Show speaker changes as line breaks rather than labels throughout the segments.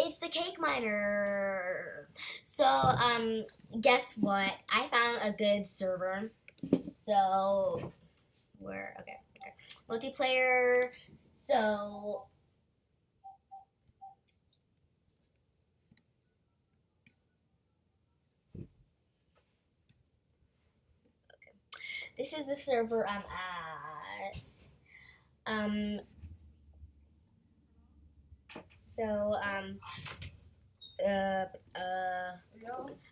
It's the cake miner. So, guess what? I found a good server. So, okay. Multiplayer. So, this is the server I'm at.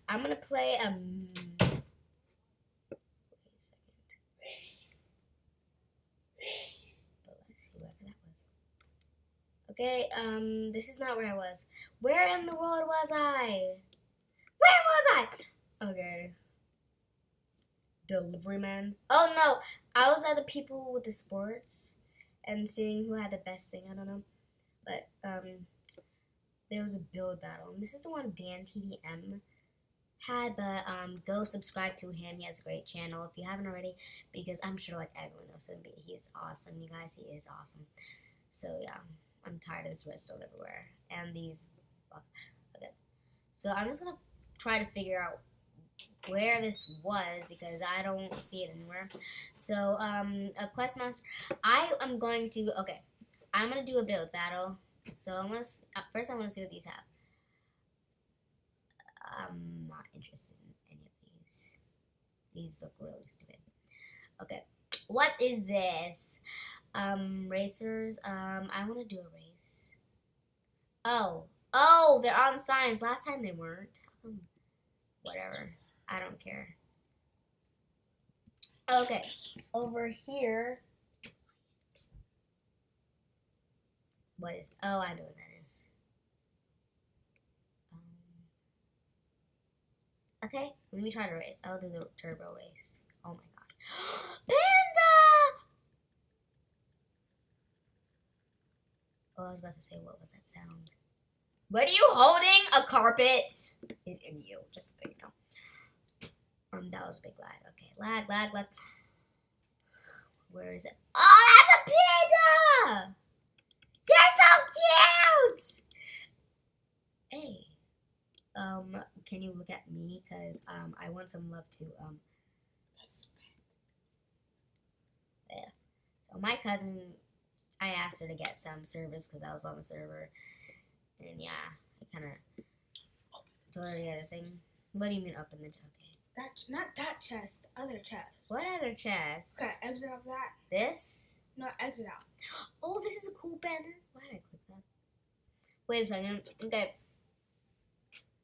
I'm gonna play wait a second. Bless whoever that was. Okay, this is not where I was. Where in the world was I? Where was I? Okay. Delivery man. Oh no, I was at the people with the sports and seeing who had the best thing. I don't know, but there was a build battle. And this is the one Dan TDM had, but go subscribe to him. He has a great channel if you haven't already, because I'm sure like everyone knows him. But he is awesome, you guys. He is awesome. So yeah, I'm tired of this redstone everywhere and these. Okay, so I'm just gonna try to figure out where this was because I don't see it anywhere. So a quest master. I'm going to do a build battle. So I'm gonna first I want to see what these have. I'm not interested in any of these. These look really stupid. Okay, what is this? Racers. I want to do a race. Oh, they're on signs. Last time they weren't. Whatever. I don't care. Okay, over here. What is? Oh, I know what that is. Okay, let me try to race. I'll do the turbo race. Oh my god. Panda! Oh, I was about to say, what was that sound? What are you holding? A carpet? Is in you, just so you know. That was a big lag. Okay, lag. Where is it? Oh, that's a panda! You're so cute! Hey, can you look at me? Cause I want some love too. Yeah. So my cousin, I asked her to get some service because I was on the server, and yeah, I kind of told her to get a thing. What do you mean up in the okay?
That's not that chest, the other chest.
What other chest?
Okay, exit out of that.
This?
No, exit out.
Oh, this is a cool banner. Why did I click that? Wait a second. Okay.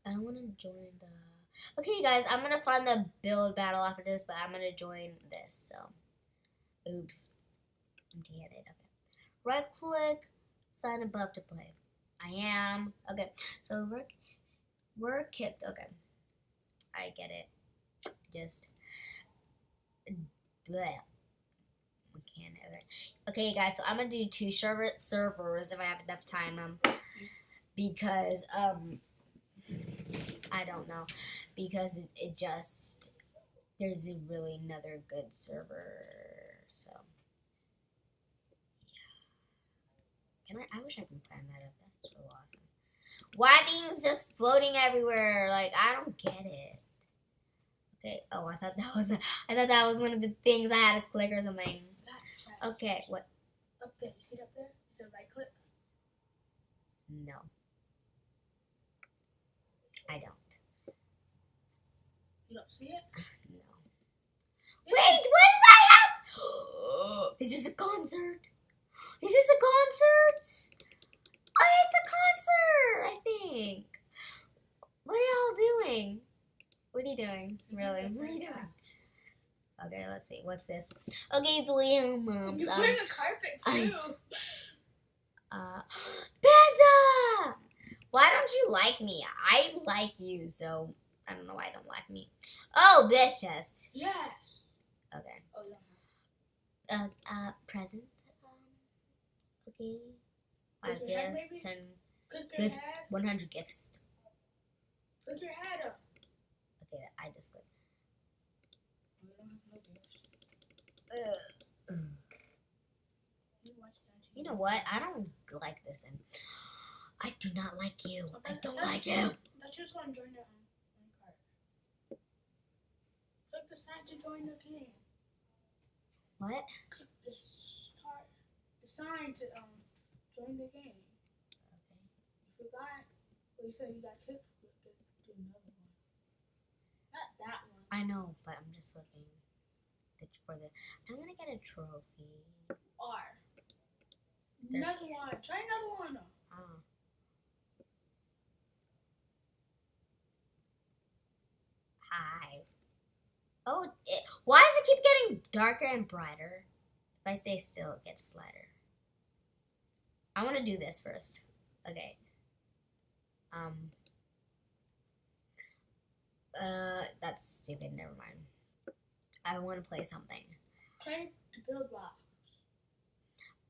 I want to join the... Okay, you guys, I'm going to find the build battle after this, but I'm going to join this, so... Oops. Empty-handed. Okay. Right-click, sign above to play. I am. Okay, so we're kicked. Okay. I get it. Just... Bleh. Okay, you guys, so I'm gonna do 2 servers if I have enough time, because, I don't know, because it just, there's really another good server, so, yeah. I wish I could climb that up, that's so awesome. Why are things just floating everywhere? Like, I don't get it. Okay, oh, I thought that was one of the things I had to click or something. Okay, what?
Up there, you see it up there? Is it right click?
No. I don't.
You don't see it?
No. Wait, what does that have? Is this a concert? Is this a concert? Oh, it's a concert, I think. What are y'all doing? What are you doing? Really? What are you doing? Okay, let's see. What's this? Okay, so we have moms.
You're wearing a carpet too.
Panda! Why don't you like me? I like you, so I don't know why I don't like me. Oh, this chest.
Yes.
Okay.
Oh, yeah.
Present. Okay. 5
Click your head,
gifts,
maybe?
10
Click your
gifts,
head.
100 gifts.
Click your head up.
Okay, I just clicked. You know what? I don't like this. And I do not like you.
Oh,
I don't
that's
like
cool.
you.
But you just want to join the card. Click the sign to join the game.
What?
Click the sign to join the game.
Okay.
If you got, well, you said you got kicked. Do another one. Not that one.
I know, but I'm just looking for the. I'm gonna get a trophy.
R.
There
Another
is-
one. Try another one.
Oh. Hi. Oh, why does it keep getting darker and brighter? If I stay still, it gets lighter. I want to do this first. Okay. That's stupid. Never mind. I want to play something.
Play to build blocks.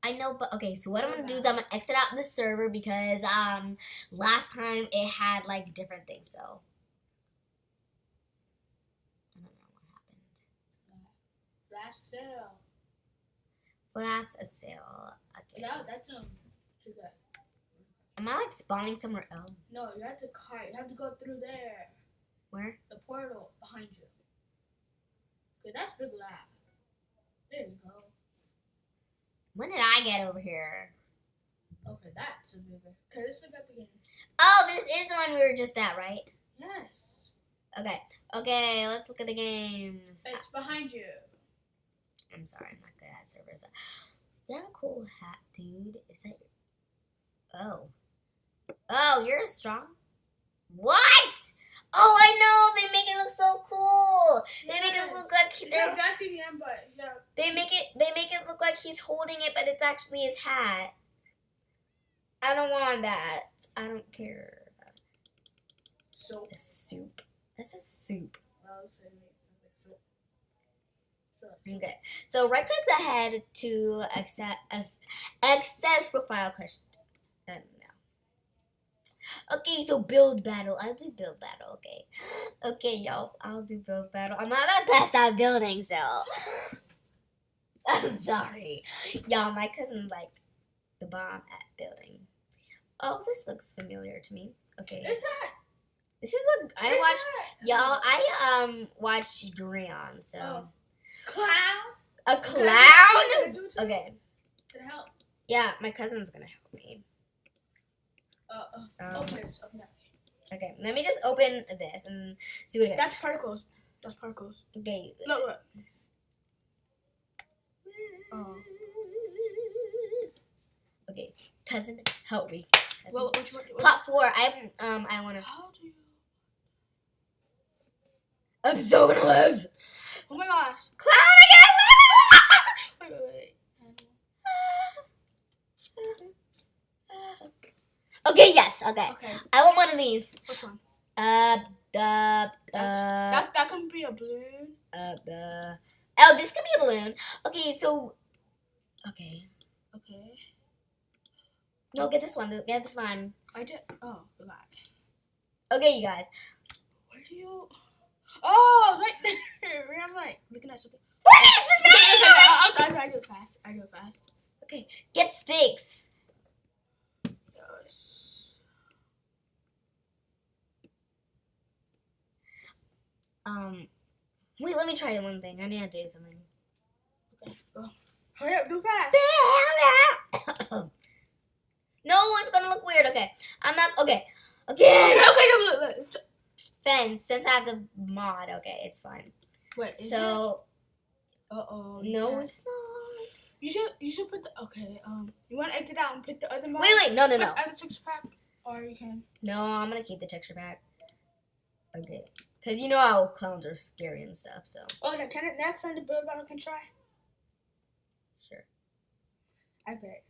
I know, but okay. So what I'm gonna do is I'm gonna exit out the server because last time it had like different things. So I don't know what happened.
Flash sale.
Flash a sale. Okay.
Yeah, that's too good.
Am I like spawning somewhere else?
No, you have to cart. You have to go through there.
Where?
The portal behind you. Okay, that's big lab. There you go.
When did I get over here?
Okay, that's a bigger. Okay, let's look at the game.
Oh, this is the one we were just at, right?
Yes.
Okay. Okay, let's look at the games.
It's behind you.
I'm sorry, I'm not good at servers. You have a cool hat, dude. Is that Oh. Oh, you're strong? What? Oh, I know. They make it look so cool. They make it look like
Yeah, that's EDM, but yeah.
They make it look like he's holding it, but it's actually his hat. I don't want that. I don't care.
So.
A soup. That's a soup. Okay. So right click the head to access profile question. No. Okay, so build battle. I'll do build battle. Okay. Okay, y'all. I'll do build battle. I'm not the best at building, so I'm sorry. Y'all, my cousin's like the bomb at building. Oh, this looks familiar to me. Okay.
It's that.
This is what I watched. Y'all, I watched Grion, so.
Oh. Clown?
A clown? Okay.
Can I help?
Yeah, my cousin's gonna help me.
Open this. Open that.
Okay, let me just open this and see what it is.
That's particles. That's particles.
Okay.
Look. Oh.
Okay, cousin, help me. Cousin.
Well, which one?
Plot 4. I wanna.
How do you?
I'm so gonna lose.
Oh my gosh.
Clown again.
Wait.
Okay, yes. Okay.
Okay.
I want one of these.
Which one?
That
can be a balloon.
Oh, this could be a balloon. Okay, so. Okay.
Okay.
No, get this one. Get this one.
I did. Oh, God.
Okay, you guys.
Where do you? Oh, right there. I'm like looking at something. I do it fast.
Okay, get sticks.
Yes.
Wait, let me try one thing. I need to do something.
Okay, go. Hurry up, do fast.
No, it's gonna look weird. Okay, I'm not. Okay.
Okay, look.
Fence. Since I have the mod, okay, it's fine.
Wait,
so.
Uh-oh.
No, it's not.
You should put the. Okay, you want to exit out and put the other mod?
Wait, no.
Put the other texture pack, or you can.
No, I'm gonna keep the texture pack. Okay. Because you know how clowns are scary and stuff, so.
Oh, then can it next time the build battle can try?
Sure.
I bet.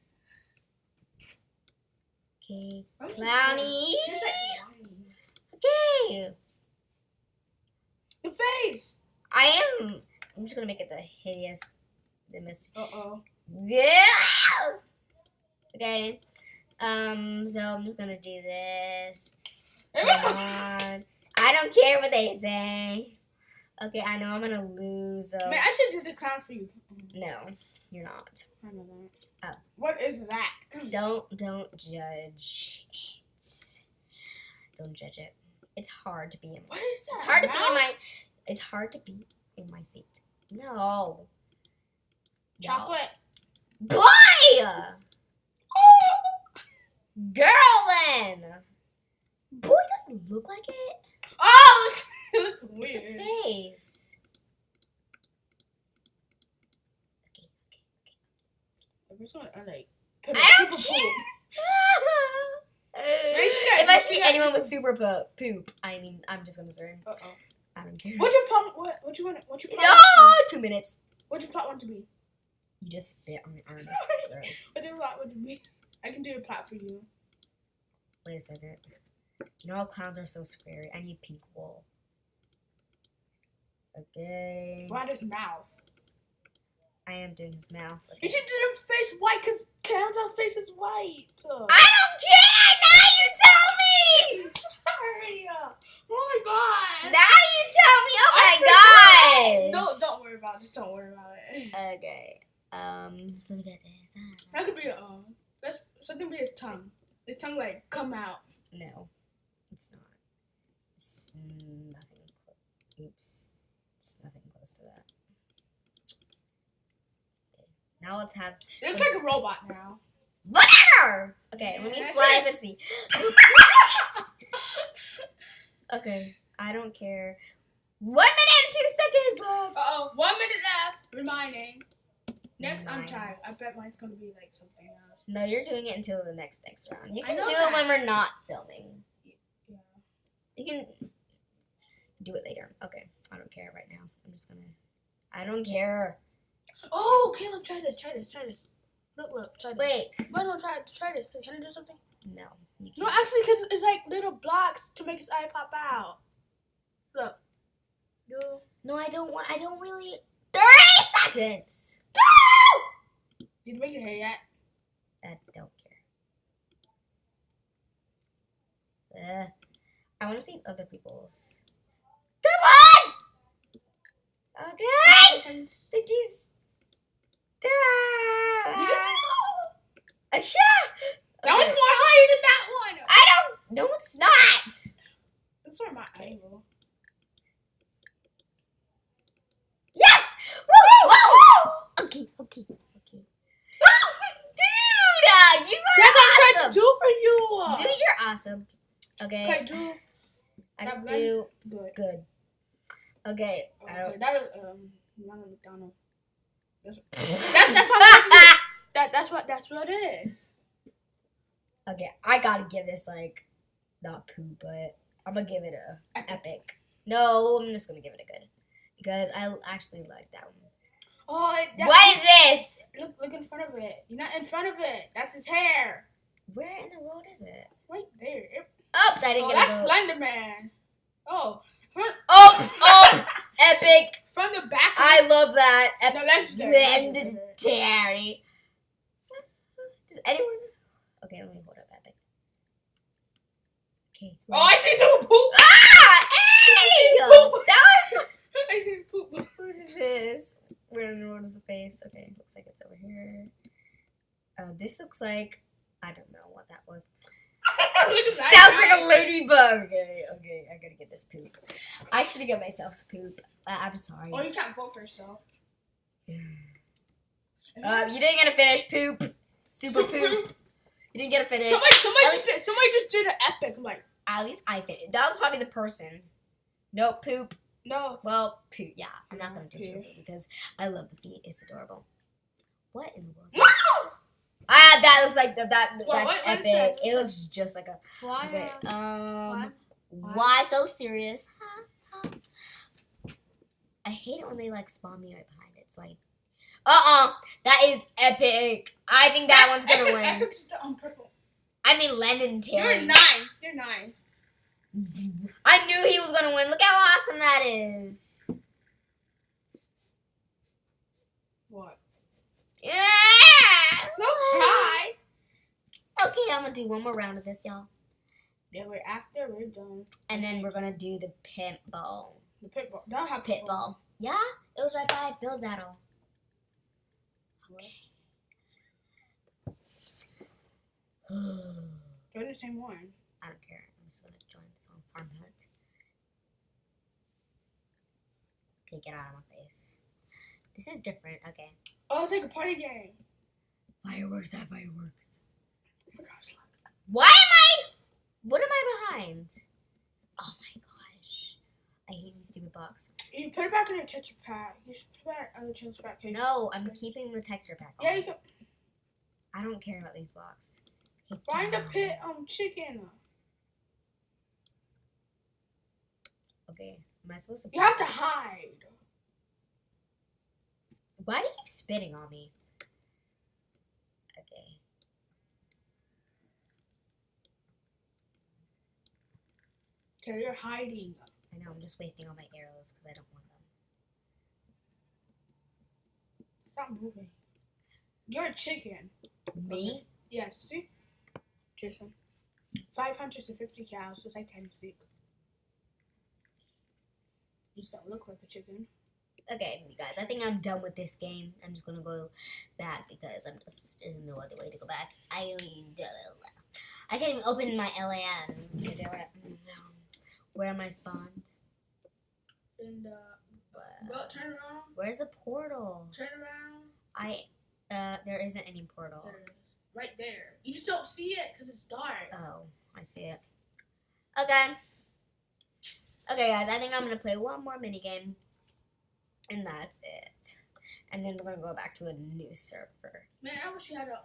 Okay. Clowny. Okay.
The face.
I'm just gonna make it the hideous.
Uh-oh.
Yeah. Okay. So I'm just gonna do this. Come on. I don't care what they say. Okay, I know I'm gonna lose. So.
Man, I should do the crown for you.
No. You're not.
I know that.
Oh.
What is that?
Don't judge it. Don't judge it. It's hard to be in.
What is that?
It's hard to be in my. It's hard to be in my seat. No.
Chocolate.
Boy. Girl, then. Boy doesn't look like it.
Oh, it looks weird.
It's a face. Okay.
I'm just gonna like.
I don't care. If I see anyone with super poop, I mean, I'm just gonna say, I don't care.
What's your plot? What you want? What you plot?
No, 2 minutes.
What's your plot want to be?
You just spit on your arm. This is gross.
What your plot want to be? I can do a plot for you.
Wait a second. You know how clowns are so scary? I need pink wool. Okay.
Why his mouth?
I am doing his mouth. Okay.
You should do the face white because clowns' face is white.
I don't care! Now you tell me!
Sorry. Oh my god.
Now you tell me! Oh my god!
Don't worry about it. Just don't worry about it.
Okay. So we got this.
That could be that's something with his tongue. His tongue like come out.
No, it's not. It's nothing. Oops. It's nothing close to that. Okay. Now let's have.
It looks like a robot now.
Whatever! Okay, let me
Yeah,
fly up and see. Okay, I don't care. 1 minute and 2 seconds left.
1 minute left. Reminding. Next, I'm
Mine.
trying. I bet mine's gonna be like something else.
No, you're doing it until the next round. You
I
can
know
do
that.
it when we're not filming.
Yeah.
You can do it later. Okay, I don't care right now. I'm just gonna. I don't care.
Oh, Caleb, try this. Look, try this.
Wait.
Wait, no, try this. Can I do something?
No. You
No,
can't.
actually, because it's like little blocks to make his eye pop out. Look.
No, I don't want. I don't really. 3 seconds.
Did you make your hair yet?
I don't care. I want to see other people's. Come on! Okay! 50s.
That was more higher than that one.
I don't. No, it's not.
That's where my angle.
Yes! Woo! Woo! Okay. Dude, you are
That's what I'm trying
awesome.
to do for you.
Dude, you're awesome. Okay.
Okay, do.
I just
That
do
Good.
good. Okay. I
Okay,
don't.
that is Ronald McDonald. That's what I'm trying to do. That's what it is.
Okay, I gotta give this like not poop, but I'm gonna give it a epic. No, I'm just gonna give it a good because I actually like that one.
Oh,
What is this?
Look in front of it. You're not in front of it. That's his hair.
Where in the world is it?
Right there.
Oh, I didn't
Oh,
get
that's
a vote.
Slender Man. Oh.
Oh, epic!
From the back.
I love that.
No, legendary.
Legendary. Does anyone? Okay, let me hold up epic. Okay.
Oh, I see someone poop.
Ah! Hey!
Poop.
That was.
I see poop.
Whose is this? Where in the world is the face? Okay, looks like it's over here. This looks like I don't know what that was.
Look at
That was like a ladybug. Okay, I gotta get this poop. I should have given myself some poop. I'm sorry.
Oh, you can't vote for yourself.
You didn't get to finish poop. Super poop. You didn't get to finish.
Somebody just did an epic. I'm like,
At least I finished. That was probably the person. Nope, poop.
no.
Well, poop. Yeah, I'm not gonna do
Okay.
super poop because I love the feet. It's adorable. What in the world?
Wow!
That looks like that's
what
epic.
is that?
It looks just like a.
Why?
Okay.
Why?
Why so serious? I hate it when they like spawn me right behind it. So that is epic. I think that one's gonna win.
Epic is on purple.
I mean, Lennon Terry.
You're 9.
I knew he was gonna win. Look how awesome that is.
What?
Yeah.
No cry.
Okay, I'm gonna do one more round of this, y'all,
Yeah, we're done.
and then we're gonna do the pit ball.
The pit ball. Don't have
Pit ball. Yeah, it was right by Build Battle.
Join the same one.
I don't care. I'm just gonna join this one farm hunt. Okay, get out of my face. This is different. Okay.
Oh, it's like a party game.
Fireworks at fireworks.
Oh my gosh.
Why am I? What am I behind? Oh my gosh. I hate these stupid box.
You put it back in your texture pack. You should put it back on the texture pack.
No, I'm keeping the texture pack on.
Yeah, you can.
I don't care about these blocks.
Find a pit chicken.
Okay, am I supposed to?
You have to hide.
Why do you keep spitting on me? Okay.
Okay, you're hiding.
I know, I'm just wasting all my arrows because I don't want them.
Stop moving. You're a chicken.
Me?
Okay. Yes, see? Jason. 550 cows with like 10 feet. You just don't look like a chicken.
Okay, you guys, I think I'm done with this game. I'm just gonna go back because there's no other way to go back. I can't even open my LAN to do it. Where am I spawned?
And go turn around.
Where's the portal?
Turn around.
There isn't any portal.
There it is. Right there. You just don't see it because it's dark.
Oh, I see it. Okay. Okay, guys, I think I'm gonna play one more minigame. And that's it. And then we're gonna go back to a new server.
Man, I wish you had a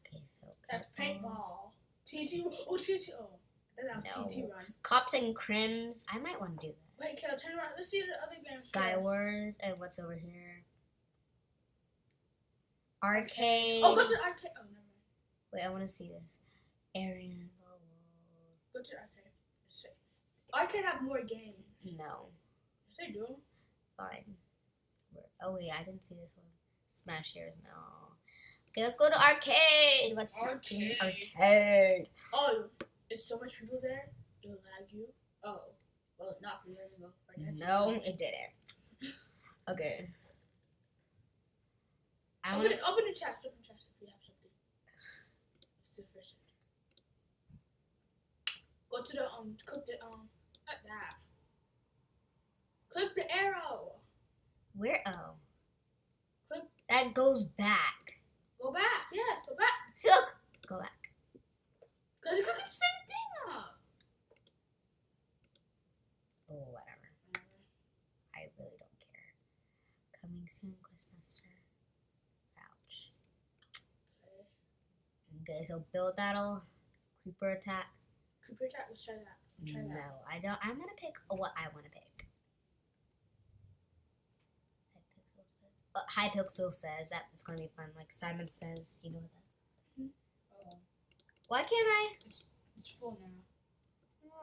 Okay, so
that's paintball. TNT. Oh, TNT. Oh, that's
No.
TNT run.
Cops and Crims. I might want to do that.
Wait, Kel, turn around. Let's see the other games.
Sky Wars and what's over here? Arcade.
Oh, go to the arcade. Oh, never mind.
Wait, I want to see this. Arian.
Go to the arcade. Arcade have more games.
No.
Yes, they do.
Fine. Oh wait, I didn't see this one. Smash Shares, no. Okay, let's go to arcade. Let's arcade.
Oh, there's so much people there. It'll lag you. Oh, well, not for letting go.
No, it didn't. Okay.
Open the chest. Open the chest if you have something. It's the first one. Go to the click the not that. Click the arrow.
Where? Oh.
Click.
That goes back.
Go back. Yes, go back.
See, look. Go back.
Cause you click the same thing up.
Oh, whatever. I really don't care. Coming soon, Quizmaster. Ouch. Okay, so build battle, creeper attack.
Creeper attack. Let's try that.
No, I don't. I'm gonna pick what I want to pick. Hypixel says that it's gonna be fun. Like Simon says, you know that.
Oh.
Why can't I?
It's full now.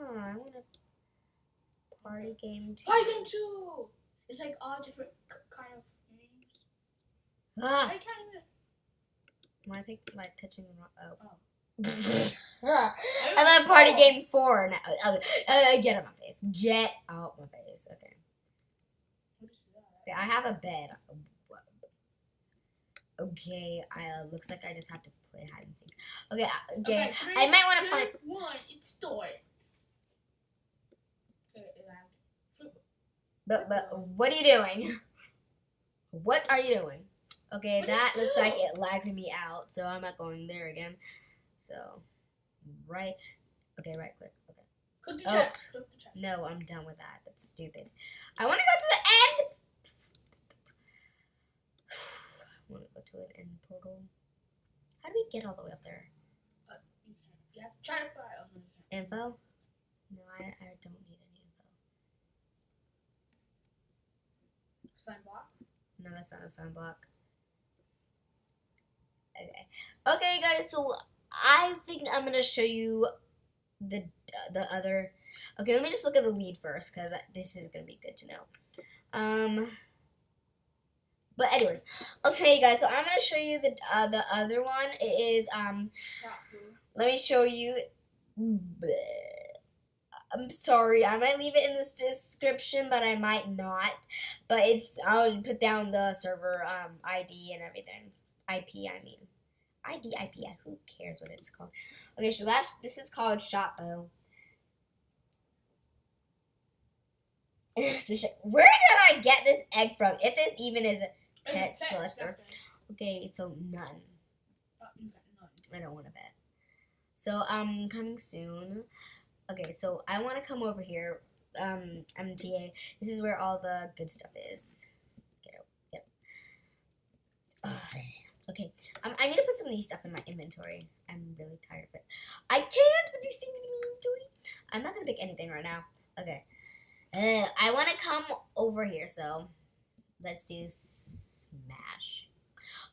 Oh, I want a party game too.
Party game too. It's like all different kind of games.
Ah!
I can't even.
Am I pick like touching the wrong? Oh.
Oh.
I'm at party game 4 now. Get out my face. Get out my face. Okay. Okay, I have a bed. Okay, looks like I just have to play hide and seek. Okay, okay.
Three,
I might want to find.
1, it's stored. Okay,
But what are you doing? What are you doing? Okay,
What
that
did you
looks
do?
like it lagged me out, so I'm not going there again. So, right. Okay, right click. Okay.
Click the chest. Click the chest.
No, I'm done with that. That's stupid. I want to go to the end. I want to go to an end portal. How do we get all the way up there?
You can't. You have to try to fly. Oh, no, you can't.
Info? No, I don't need any info.
Slime block.
No, that's not a sun block. Okay. Okay, guys, so I think I'm going to show you the other. Okay, let me just look at the lead first, because this is going to be good to know. But anyways, okay, guys, so I'm going to show you the other one. It is, let me show you. I'm sorry. I might leave it in this description, but I might not. But I'll put down the server ID and everything. IP, I mean. ID, IP, who cares what it's called? Okay, so this is called shot bow. Where did I get this egg from? If this even is a pet selector. Okay, so none. I don't want to bet. So coming soon. Okay, so I want to come over here. MTA. This is where all the good stuff is. Get out. Okay. I need to put some of these stuff in my inventory. I'm really tired, but I can't put these things in my inventory. I'm not gonna pick anything right now. Okay. I want to come over here, so let's do smash.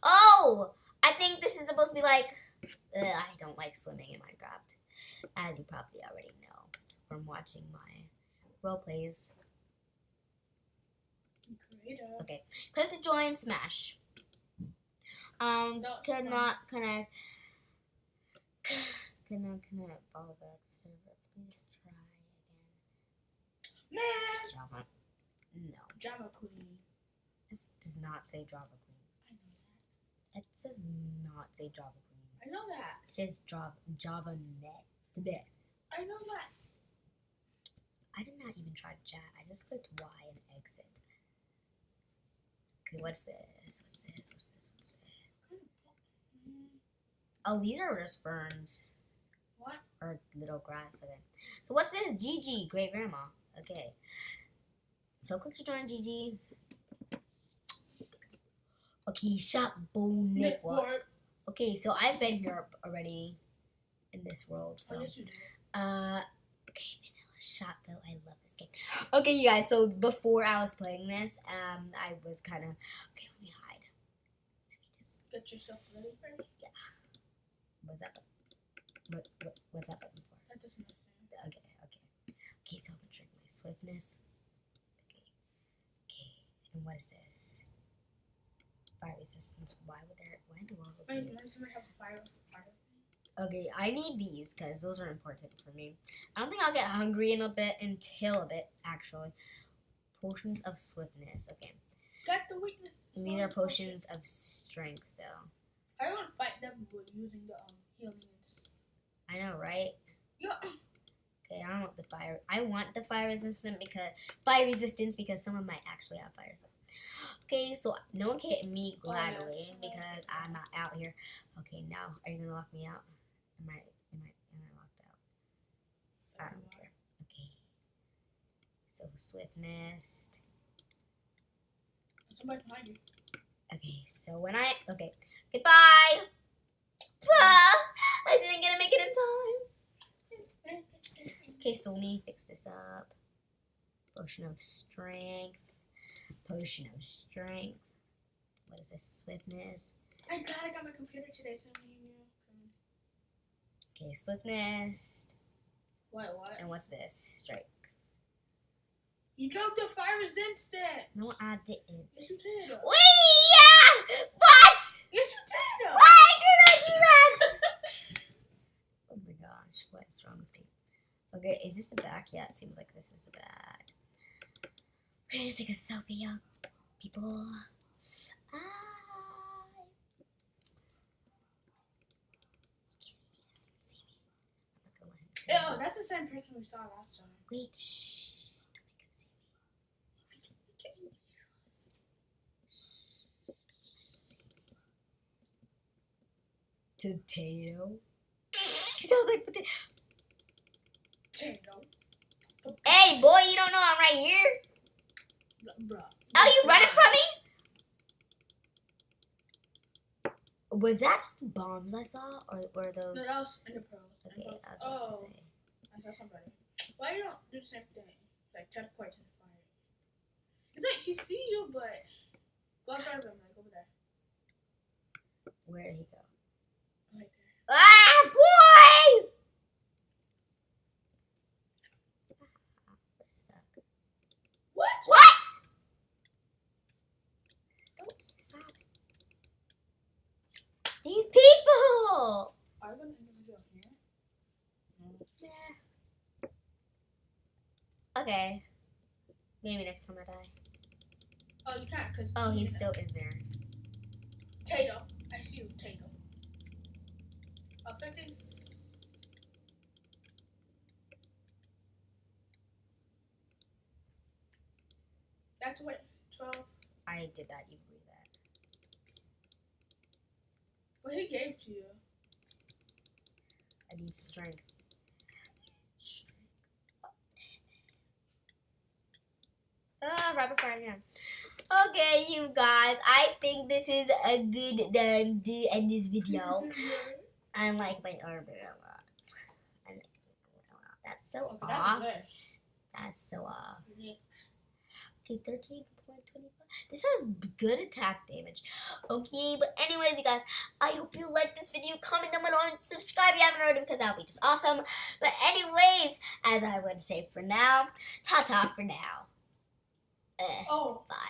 Oh, I think this is supposed to be like. I don't like swimming in Minecraft, as you probably already know from watching my role plays. Okay, click to join Smash. Cannot follow back server. Please try again. Java. No.
Java Queen.
This does not say Java Queen.
I know that.
It does not say Java Queen.
I know that.
It says Java Net.
I know that.
I did not even try to chat. I just clicked Y and exit. Okay, what's this? Oh, these are just ferns.
What?
Or little grass. Okay. So what's this? GG, great grandma. Okay. So click to join GG. Okay, shop bone network. Okay, so I've been here already in this world. So
yes, you did.
Okay, vanilla shot though. I love this game. Okay, you guys. So before I was playing this, I was kind of okay. Let me hide. Let me just
get yourself ready first.
Yeah. What's that? What's that button for?
That doesn't make sense.
Okay. So I'm gonna drink my swiftness. Okay. And what is this? Fire resistance. Why do all of these?
Have a fire.
Okay, I need these because those are important for me. I don't think I'll get hungry in a bit actually. Potions of swiftness. Okay.
Got the weakness.
And these are potions of strength, so.
I don't want to fight them with using the healing.
I know, right?
Yeah.
Okay, I want the fire. I want the fire resistance because someone might actually have fire. So. Okay, so no one can hit me gladly because I'm not out here. Okay, now are you gonna lock me out? Am I locked out? I don't care. Okay. So swiftness.
Somebody behind you.
Okay, so goodbye. I didn't get to make it in time. Okay, so let me fix this up. Potion of strength. What is this? Swiftness.
I got my computer today, so
okay, swiftness.
What?
And what's this? Strike.
You dropped the fire resistant.
No, I didn't.
Yes, you did.
Yeah! What?
Yes, you did.
Why did I do that? Oh my gosh, what is wrong with me? Okay, is this the back? Yeah, it seems like this is the back. We're gonna take a selfie, y'all. People.
Oh, that's the same person we saw last time.
Wait, shh. Don't make him see me. Potato. He sounds like potato. Hey, boy, you don't know I'm right here?
Bruh.
Oh, you running from me? Was that just bombs I saw? Or were those?
No, that was in the pros.
Okay, I was about to say.
I saw somebody. Why you don't do the same thing? Like teleport to the fire. It's like he see you, but go outside of him, like over there.
Where did he go?
Right there.
Ah, boy! We're stuck.
What?
What? Don't stop. These people!
Are you gonna individual here?
Yeah. Okay. Maybe next time I die.
Oh, you can't, because...
Oh, he's still in there.
Tato. I see you, Tato. 50s. That's what, 12.
I did not even read that.
What he gave to you.
I need strength. Rapid fire again. Okay, you guys. I think this is a good time to end this video. I like my armor a lot. That's so off. That's so off.
Yeah.
Okay, 13.25. This has good attack damage. Okay, but anyways, you guys, I hope you like this video. Comment down below and subscribe if you haven't already, because that would be just awesome. But anyways, as I would say for now, ta-ta for now. Bye.